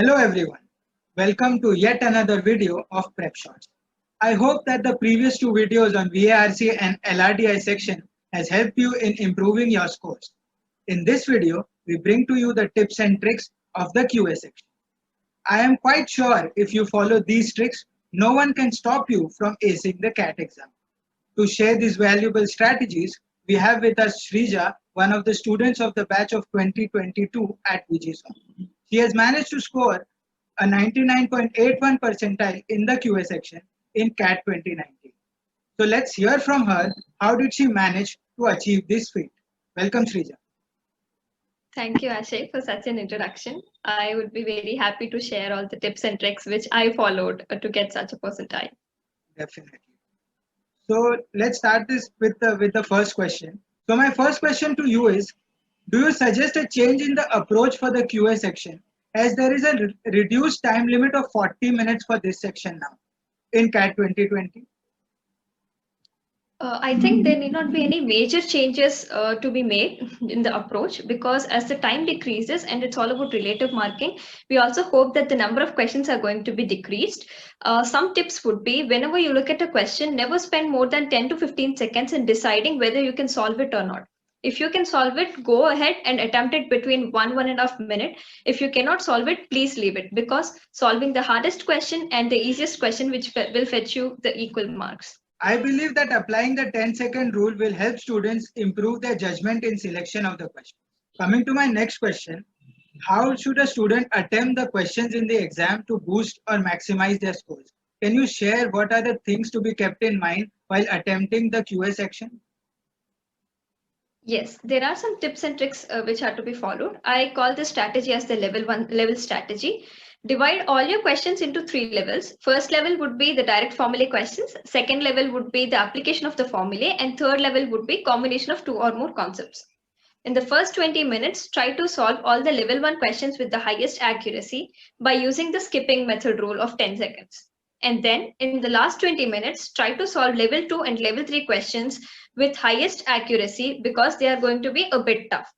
Hello everyone, welcome to yet another video of Prep Shots. I hope that the previous two videos on VARC and LRDI section has helped you in improving your scores. In this video, we bring to you the tips and tricks of the QA section. I am quite sure if you follow these tricks, no one can stop you from acing the CAT exam. To share these valuable strategies, we have with us Shrija, one of the students of the batch of 2022 at VGSOM. She has managed to score a 99.81 percentile in the QA section in CAT 2019. So let's hear from her, how did she manage to achieve this feat? Welcome Shrija. Thank you, Ashay, for such an introduction. I would be very happy to share all the tips and tricks which I followed to get such a percentile. Definitely. So let's start this with the first question. So my first question to you is, do you suggest a change in the approach for the QA section, as there is a reduced time limit of 40 minutes for this section now in CAT 2020? I think there need not be any major changes to be made in the approach, because as the time decreases and it's all about relative marking, we also hope that the number of questions are going to be decreased. Some tips would be, whenever you look at a question, never spend more than 10 to 15 seconds in deciding whether you can solve it or not. If you can solve it, go ahead and attempt it between 1.5 minutes. If you cannot solve it, please leave it, because solving the hardest question and the easiest question which will fetch you the equal marks. I believe that applying the 10-second rule will help students improve their judgment in selection of the questions. Coming to my next question, how should a student attempt the questions in the exam to boost or maximize their scores? Can you share what are the things to be kept in mind while attempting the QA section? Yes, there are some tips and tricks which are to be followed. I call this strategy as the level strategy. Divide all your questions into 3 levels. First level would be the direct formulae questions. Second level would be the application of the formulae. And third level would be combination of 2 or more concepts. In the first 20 minutes, try to solve all the level 1 questions with the highest accuracy by using the skipping method rule of 10 seconds. And then in the last 20 minutes, try to solve level 2 and level 3 questions with highest accuracy, because they are going to be a bit tough.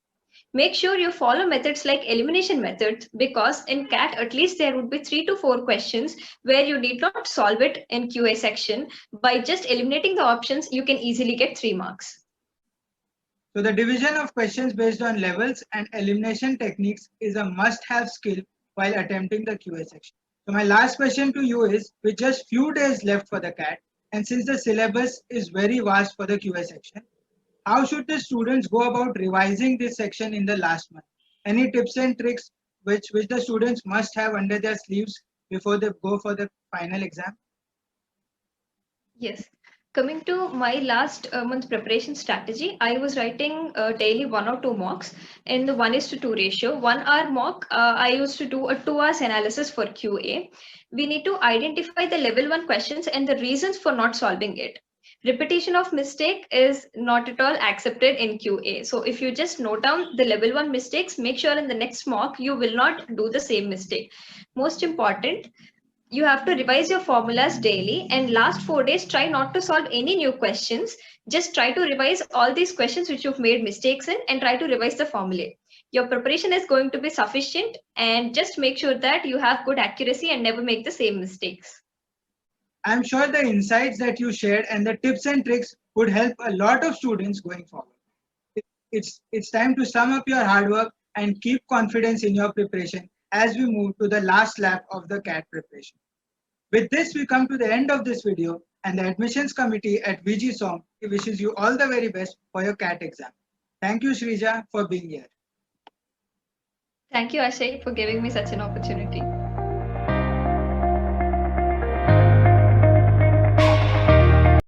Make sure you follow methods like elimination methods, because in CAT at least there would be 3 to 4 questions where you need not solve it in QA section. By just eliminating the options, you can easily get 3 marks. So the division of questions based on levels and elimination techniques is a must-have skill while attempting the QA section. So my last question to you is, with just few days left for the CAT, and since the syllabus is very vast for the QA section, how should the students go about revising this section in the last month? Any tips and tricks which the students must have under their sleeves before they go for the final exam? Yes. Coming to my last month's preparation strategy, I was writing daily 1 or 2 mocks in the 1:2 ratio. 1 hour mock, I used to do a 2 hours analysis for QA. We need to identify the level 1 questions and the reasons for not solving it. Repetition of mistake is not at all accepted in QA. So if you just note down the level 1 mistakes, make sure in the next mock you will not do the same mistake. Most important, you have to revise your formulas daily, and last 4 days try not to solve any new questions. Just try to revise all these questions which you've made mistakes in, and try to revise the formula. Your preparation is going to be sufficient, and just make sure that you have good accuracy and never make the same mistakes. I'm sure the insights that you shared and the tips and tricks would help a lot of students going forward. It's time to sum up your hard work and keep confidence in your preparation as we move to the last lap of the CAT preparation. With this, we come to the end of this video, and the admissions committee at VGSOM wishes you all the very best for your CAT exam. Thank you, Shrija, for being here. Thank you, Ashay, for giving me such an opportunity.